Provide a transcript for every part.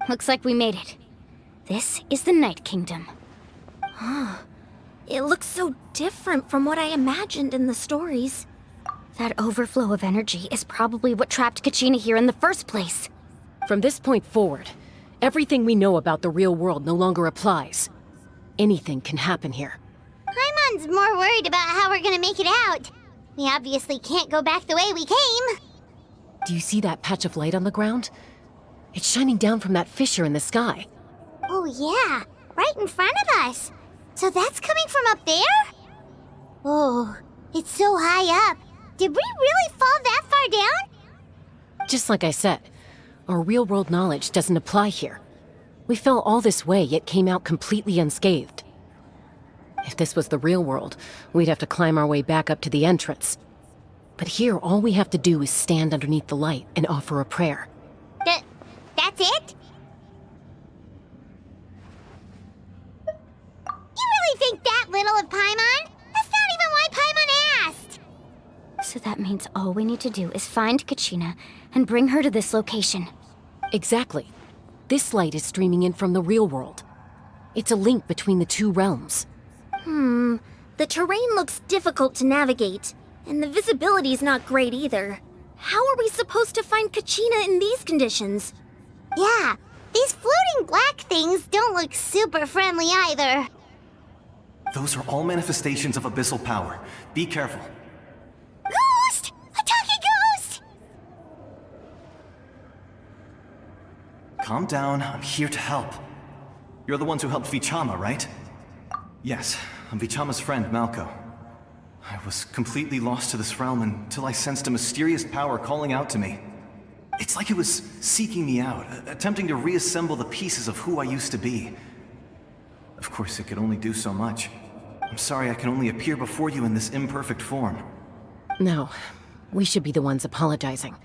looks like we made it. This is the Night Kingdom. It looks so different from what I imagined in the stories. That overflow of energy is probably what trapped Kachina here in the first place. From this point forward, everything we know about the real world no longer applies. Anything can happen here. Paimon's more worried about how we're gonna make it out. We obviously can't go back the way we came. Do you see that patch of light on the ground? It's shining down from that fissure in the sky. Oh yeah, right in front of us. So that's coming from up there? Oh, it's so high up. Did we really fall that far down? Just like I said, our real-world knowledge doesn't apply here. We fell all this way, yet came out completely unscathed. If this was the real world, we'd have to climb our way back up to the entrance. But here, all we have to do is stand underneath the light and offer a prayer. That's it? You really think that little of Paimon? That's not even why Paimon asked! So that means all we need to do is find Kachina and bring her to this location. Exactly. This light is streaming in from the real world. It's a link between the two realms. The terrain looks difficult to navigate, and the visibility's not great either. How are we supposed to find Kachina in these conditions? Yeah, these floating black things don't look super friendly either. Those are all manifestations of abyssal power. Be careful. Ghost! A talking ghost! Calm down, I'm here to help. You're the ones who helped Vichama, right? Yes, I'm Vichama's friend, Mallko. I was completely lost to this realm until I sensed a mysterious power calling out to me. It's like it was seeking me out, attempting to reassemble the pieces of who I used to be. Of course, it could only do so much. I'm sorry I can only appear before you in this imperfect form. No, we should be the ones apologizing.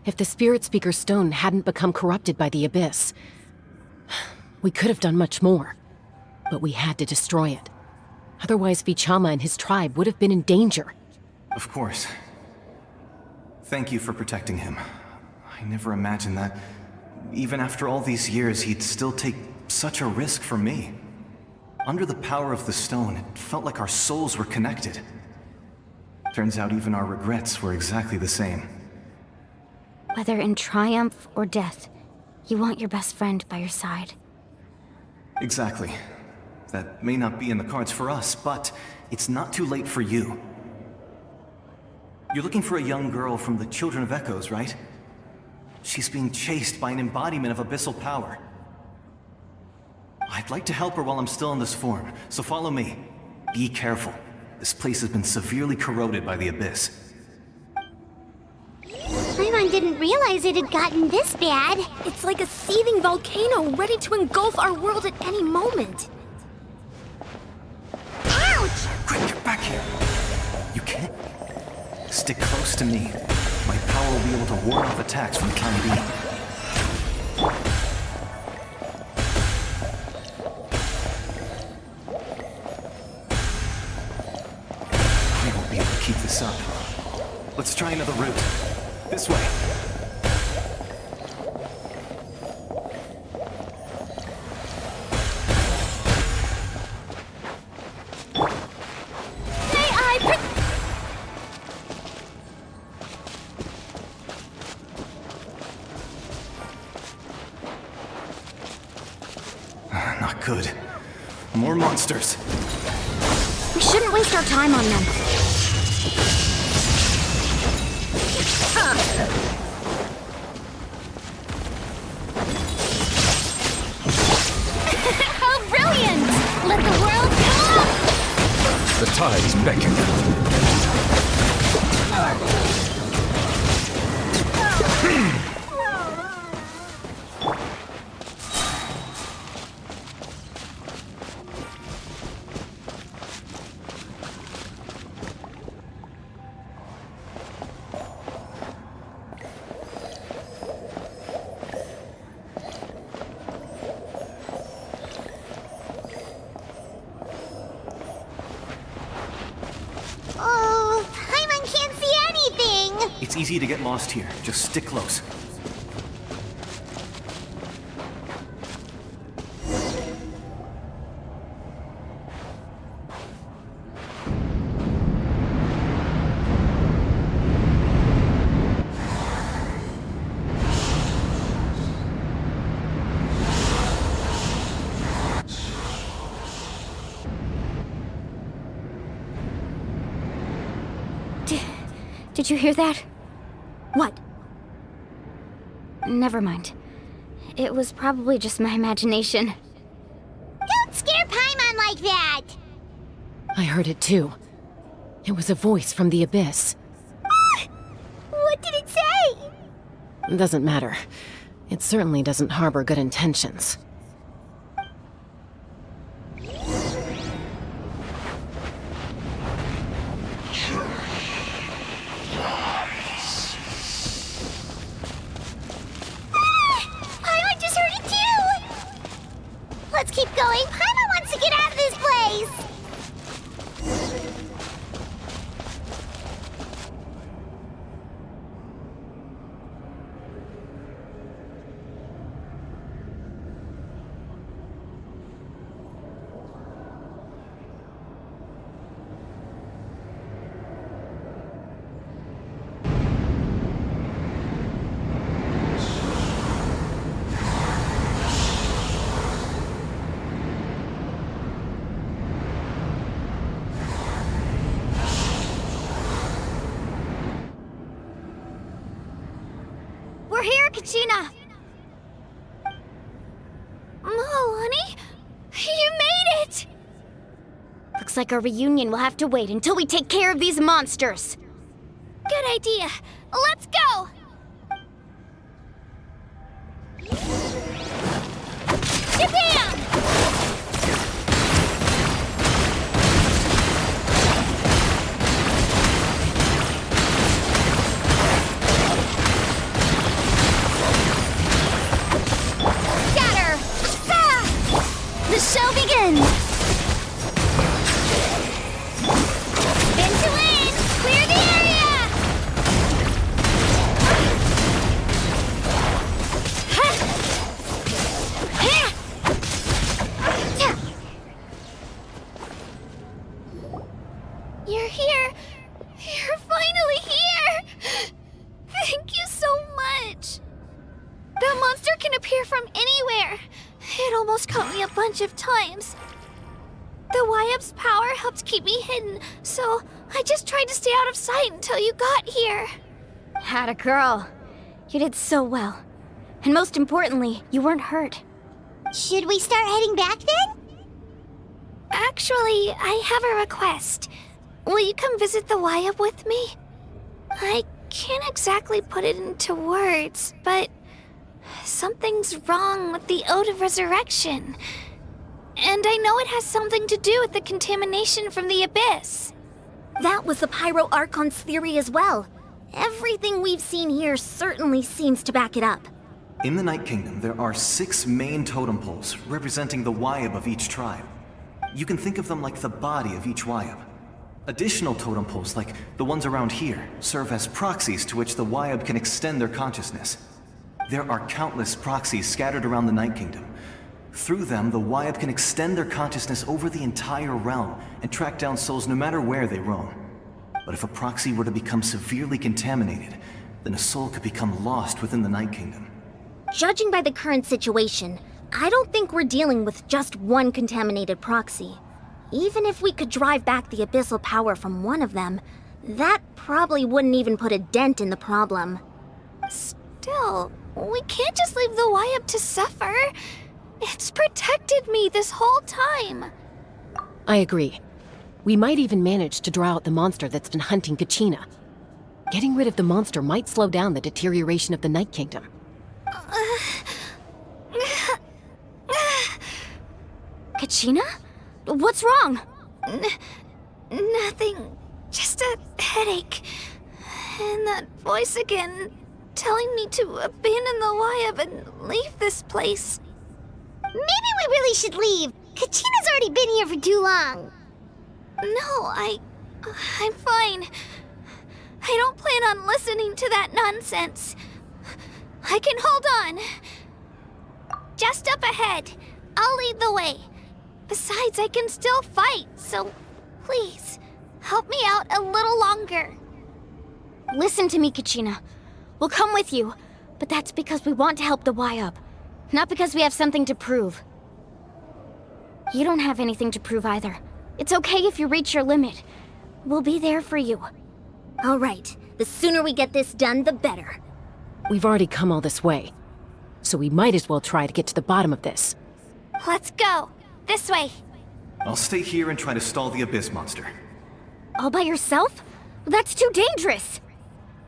If the Spirit Speaker's stone hadn't become corrupted by the Abyss, we could have done much more. But we had to destroy it. Otherwise, Vichama and his tribe would have been in danger. Of course. Thank you for protecting him. I never imagined that, even after all these years, he'd still take such a risk for me. Under the power of the stone, it felt like our souls were connected. Turns out even our regrets were exactly the same. Whether in triumph or death, you want your best friend by your side. Exactly. That may not be in the cards for us, but it's not too late for you. You're looking for a young girl from the Children of Echoes, right? She's being chased by an embodiment of abyssal power. I'd like to help her while I'm still in this form, so follow me. Be careful. This place has been severely corroded by the Abyss. Paimon didn't realize it had gotten this bad. It's like a seething volcano ready to engulf our world at any moment. Ouch! Quick, get back here! You can't... Stick close to me. My power will be able to ward off attacks from the time being. We won't be able to keep this up. Let's try another route. This way. Not good. More monsters. We shouldn't waste our time on them. How brilliant! Let the world come! The tides beckon. Oh, Paimon can't see anything! It's easy to get lost here. Just stick close. Did you hear that? What? Never mind. It was probably just my imagination. Don't scare Paimon like that! I heard it too. It was a voice from the Abyss. What did it say? Doesn't matter. It certainly doesn't harbor good intentions. Paimon just heard it too! Let's keep going. Paimon wants to get out of this place! We're here, Kachina! Mualani? You made it! Looks like our reunion will have to wait until we take care of these monsters. Good idea. Let's go! Kabam! Shatter! The show begins! Spin to win! Clear the area! You're here! You're finally here! Thank you so much! The monster can appear from anywhere! It almost caught me a bunch of times. The Wayob's power helped keep me hidden, so I just tried to stay out of sight until you got here. Had a girl. You did so well. And most importantly, you weren't hurt. Should we start heading back then? Actually, I have a request. Will you come visit the Wayob with me? I can't exactly put it into words, but something's wrong with the Ode of Resurrection. And I know it has something to do with the contamination from the Abyss. That was the Pyro Archon's theory as well. Everything we've seen here certainly seems to back it up. In the Night Kingdom, there are 6 main totem poles representing the Wayob of each tribe. You can think of them like the body of each Wayob. Additional totem poles, like the ones around here, serve as proxies to which the Wayob can extend their consciousness. There are countless proxies scattered around the Night Kingdom. Through them, the Wayob can extend their consciousness over the entire realm and track down souls no matter where they roam. But if a proxy were to become severely contaminated, then a soul could become lost within the Night Kingdom. Judging by the current situation, I don't think we're dealing with just one contaminated proxy. Even if we could drive back the abyssal power from one of them, that probably wouldn't even put a dent in the problem. Still, we can't just leave the Wayob to suffer. It's protected me this whole time. I agree. We might even manage to draw out the monster that's been hunting Kachina. Getting rid of the monster might slow down the deterioration of the Night Kingdom. Kachina? What's wrong? Nothing. Just a headache. And that voice again, telling me to abandon the Wayob and leave this place. Maybe we really should leave. Kachina's already been here for too long. No, I'm fine. I don't plan on listening to that nonsense. I can hold on. Just up ahead. I'll lead the way. Besides, I can still fight, so please, help me out a little longer. Listen to me, Kachina. We'll come with you, but that's because we want to help the Wayob, not because we have something to prove. You don't have anything to prove either. It's okay if you reach your limit. We'll be there for you. All right, The sooner we get this done, the better. We've already come all this way, so we might as well try to get to the bottom of this. Let's go. This way. I'll stay here and try to stall the Abyss monster. All by yourself? That's too dangerous!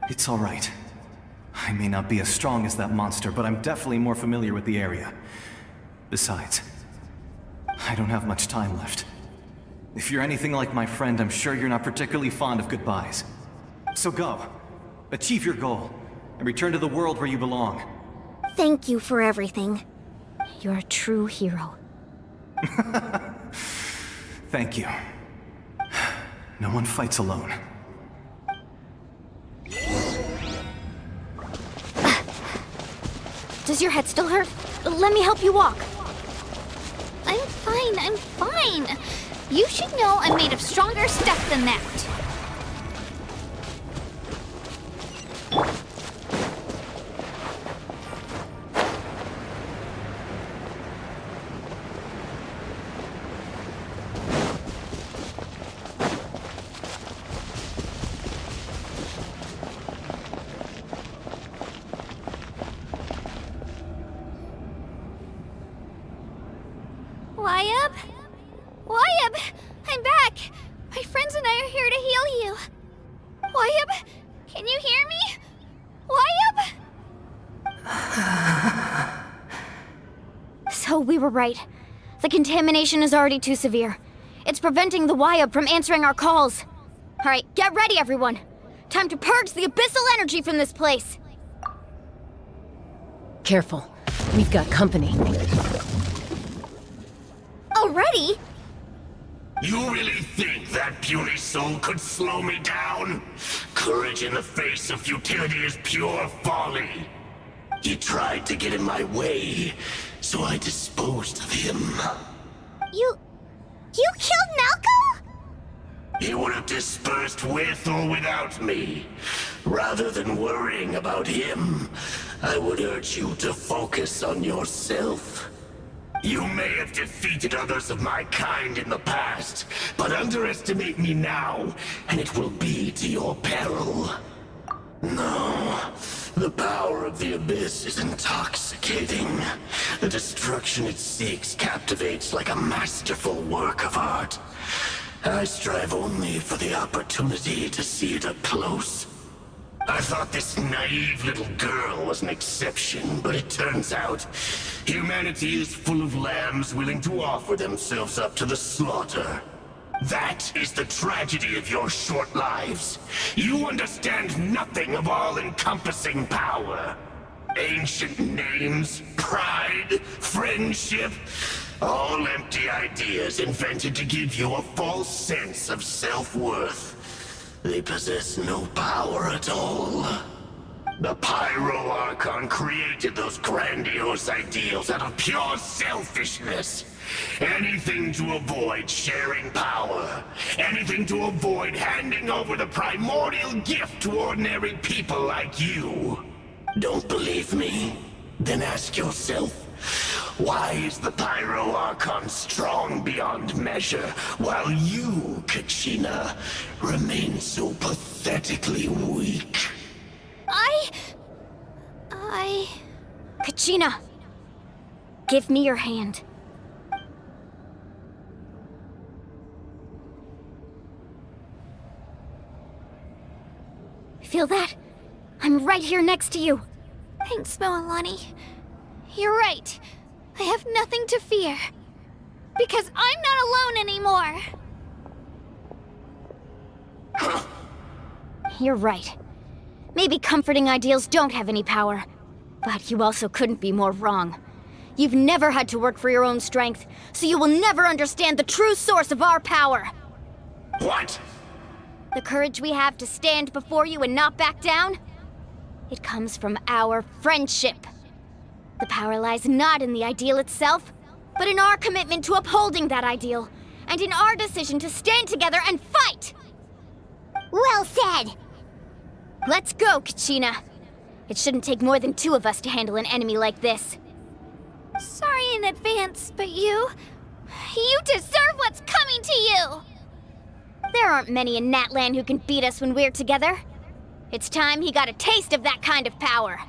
It's all right. I may not be as strong as that monster, but I'm definitely more familiar with the area. Besides, I don't have much time left. If you're anything like my friend, I'm sure you're not particularly fond of goodbyes. So go. Achieve your goal, and return to the world where you belong. Thank you for everything. You're a true hero. Thank you. No one fights alone. Does your head still hurt? Let me help you walk. I'm fine. You should know I'm made of stronger stuff than that. Wayob? Wayob! I'm back! My friends and I are here to heal you. Wayob, can you hear me? Wayob? So we were right. The contamination is already too severe. It's preventing the Wayob from answering our calls. Alright, get ready everyone! Time to purge the abyssal energy from this place! Careful. We've got company. Already? You really think that puny soul could slow me down? Courage in the face of futility is pure folly. He tried to get in my way, so I disposed of him. You killed Mallko? He would have dispersed with or without me. Rather than worrying about him, I would urge you to focus on yourself. You may have defeated others of my kind in the past, but underestimate me now, and it will be to your peril. No, the power of the Abyss is intoxicating. The destruction it seeks captivates like a masterful work of art. I strive only for the opportunity to see it up close. I thought this naive little girl was an exception, but it turns out humanity is full of lambs willing to offer themselves up to the slaughter. That is the tragedy of your short lives. You understand nothing of all-encompassing power. Ancient names, pride, friendship, all empty ideas invented to give you a false sense of self-worth. They possess no power at all. The Pyro Archon created those grandiose ideals out of pure selfishness. Anything to avoid sharing power. Anything to avoid handing over the primordial gift to ordinary people like you. Don't believe me? Then ask yourself, why is the Pyro Archon strong beyond measure, while you, Kachina, remain so pathetically weak? Kachina! Give me your hand. Feel that? I'm right here next to you. Thanks, Mualani. You're right. I have nothing to fear. Because I'm not alone anymore. You're right. Maybe comforting ideals don't have any power. But you also couldn't be more wrong. You've never had to work for your own strength, so you will never understand the true source of our power. What? The courage we have to stand before you and not back down? It comes from our friendship. The power lies not in the ideal itself, but in our commitment to upholding that ideal, and in our decision to stand together and fight! Well said! Let's go, Kachina. It shouldn't take more than 2 of us to handle an enemy like this. Sorry in advance, but you deserve what's coming to you! There aren't many in Natlan who can beat us when we're together. It's time he got a taste of that kind of power.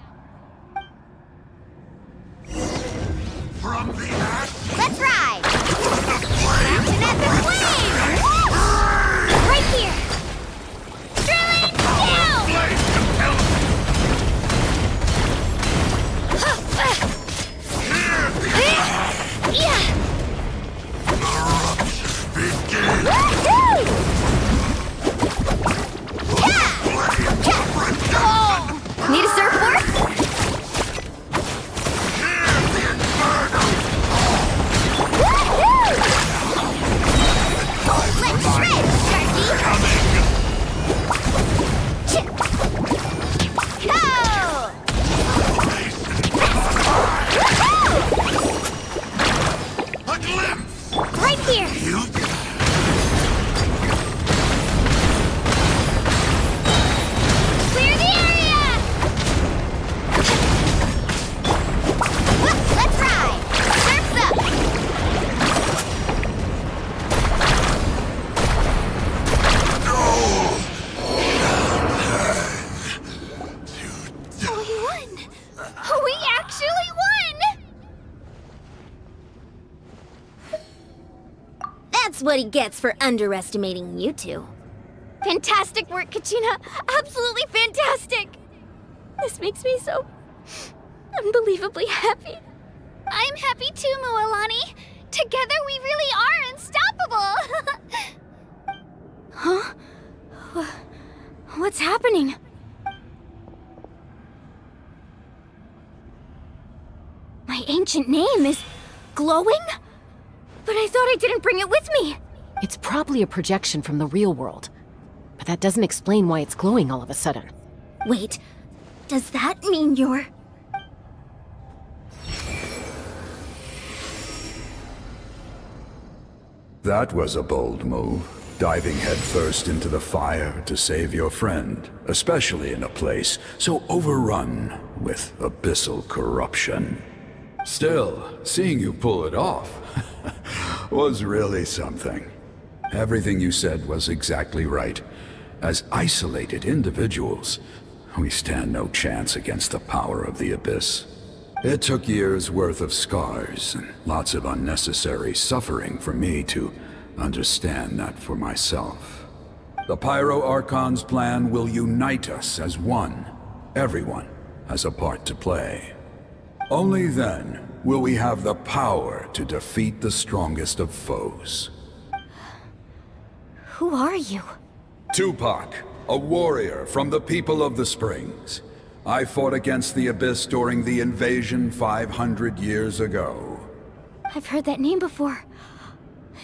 From the ash Let's ride! the flame. Action at the flame! Right here! Drilling down! Flame compels Yeah! begin. Woohoo! Need a surfboard? Woohoo! Let's shred, Sharky! Go! Woohoo! A glimpse. Right here! You Clear the area! Let's ride! Surf's up! Oh, we won! Oh, we actually won! That's what he gets for underestimating you two. Fantastic work, Kachina! Absolutely fantastic! This makes me so unbelievably happy. I'm happy too, Mualani. Together we really are unstoppable! Huh? What's happening? My ancient name is glowing? But I thought I didn't bring it with me. It's probably a projection from the real world. But that doesn't explain why it's glowing all of a sudden. Wait, does that mean you're... That was a bold move, diving headfirst into the fire to save your friend, especially in a place so overrun with abyssal corruption. Still, seeing you pull it off was really something. Everything you said was exactly right. As isolated individuals, we stand no chance against the power of the Abyss. It took years' worth of scars and lots of unnecessary suffering for me to understand that for myself. The Pyro Archon's plan will unite us as one. Everyone has a part to play. Only then will we have the power to defeat the strongest of foes. Who are you? Tupac, a warrior from the people of the Springs. I fought against the Abyss during the invasion 500 years ago. I've heard that name before.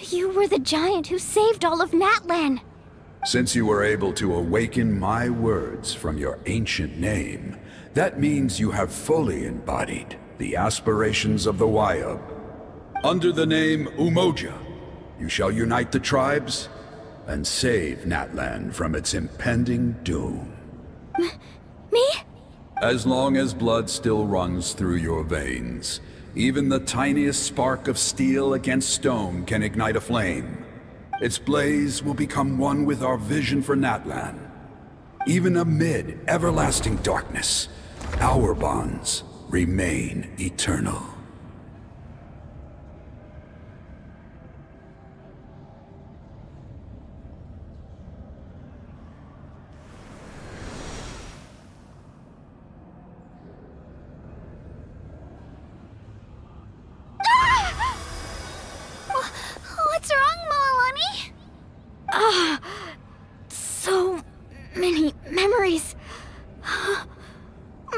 You were the giant who saved all of Natlan. Since you were able to awaken my words from your ancient name, that means you have fully embodied the aspirations of the Wayob. Under the name Umoja, you shall unite the tribes and save Natlan from its impending doom. Me? As long as blood still runs through your veins, even the tiniest spark of steel against stone can ignite a flame. Its blaze will become one with our vision for Natlan. Even amid everlasting darkness, our bonds remain eternal. What's wrong, Mualani? So many memories.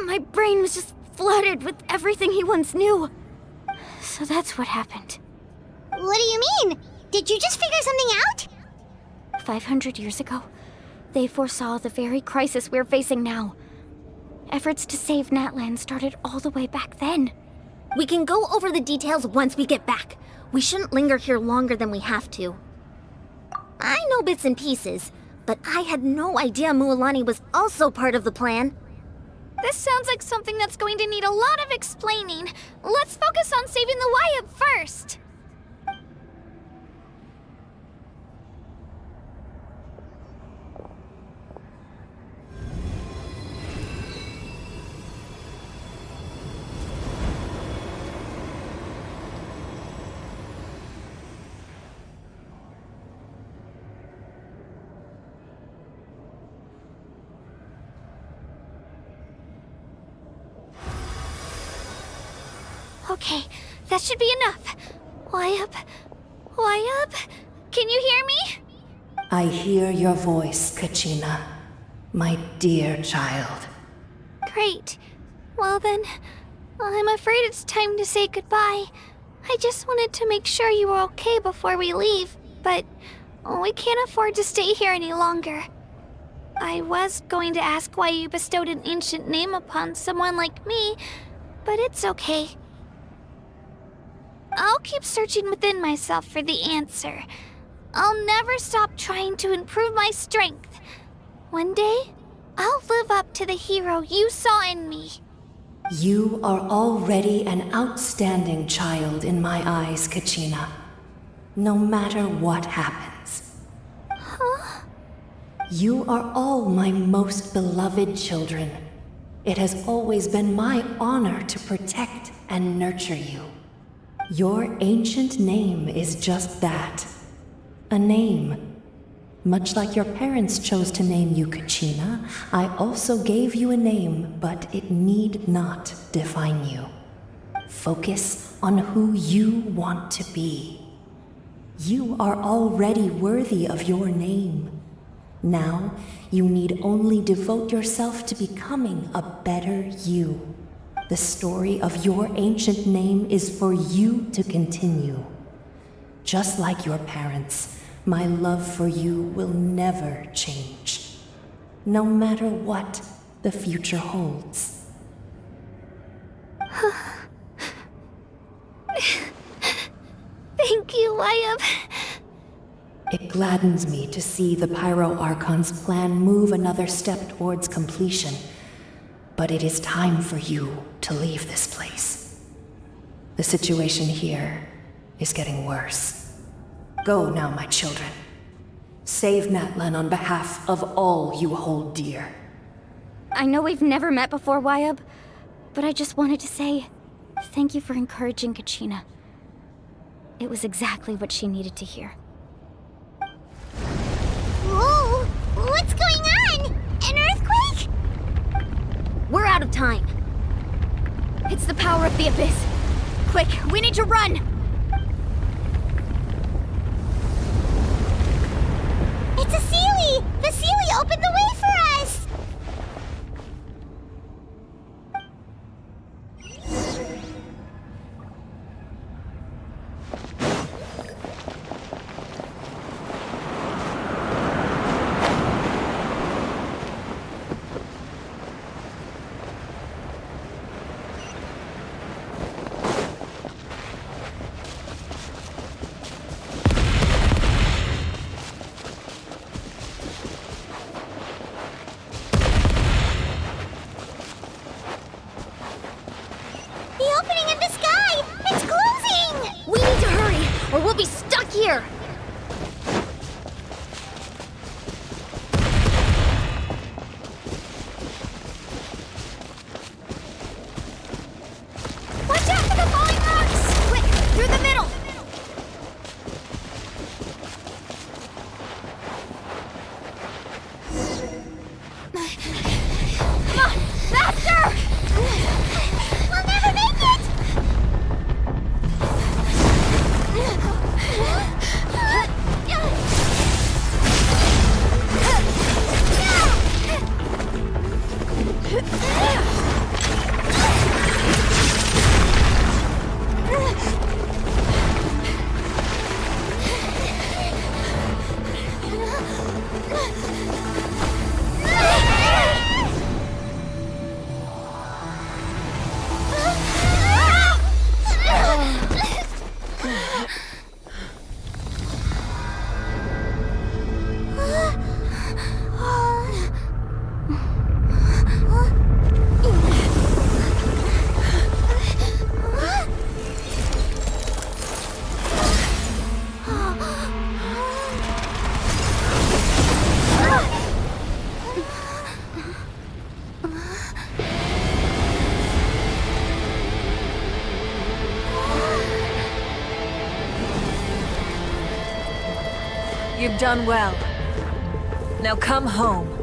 My brain was just flooded with everything he once knew. So that's what happened. What do you mean? Did you just figure something out? 500 years ago, they foresaw the very crisis we're facing now. Efforts to save Natlan started all the way back then. We can go over the details once we get back. We shouldn't linger here longer than we have to. I know bits and pieces, but I had no idea Mualani was also part of the plan. This sounds like something that's going to need a lot of explaining. Let's focus on saving the Wayob first. Okay, that should be enough. Wayob? Wayob? Can you hear me? I hear your voice, Kachina. My dear child. Great. Well then, I'm afraid it's time to say goodbye. I just wanted to make sure you were okay before we leave, but we can't afford to stay here any longer. I was going to ask why you bestowed an ancient name upon someone like me, but it's okay. I'll keep searching within myself for the answer. I'll never stop trying to improve my strength. One day, I'll live up to the hero you saw in me. You are already an outstanding child in my eyes, Kachina. No matter what happens. Huh? You are all my most beloved children. It has always been my honor to protect and nurture you. Your ancient name is just that. A name. Much like your parents chose to name you Kachina, I also gave you a name, but it need not define you. Focus on who you want to be. You are already worthy of your name. Now, you need only devote yourself to becoming a better you. The story of your ancient name is for you to continue. Just like your parents, my love for you will never change. No matter what the future holds. Thank you, Wayob. It gladdens me to see the Pyro Archon's plan move another step towards completion. But it is time for you to leave this place. The situation here is getting worse. Go now, my children. Save Natlan on behalf of all you hold dear. I know we've never met before, Wayob, but I just wanted to say thank you for encouraging Kachina. It was exactly what she needed to hear. Whoa! What's going on? An earthquake? We're out of time. It's the power of the Abyss. Quick, we need to run! It's a Sealy! The Sealy opened the way for us! Or we'll be stuck here! Watch out for the falling rocks! Quick, through the middle! Come on, faster! We'll never make it! You've done well. Now come home.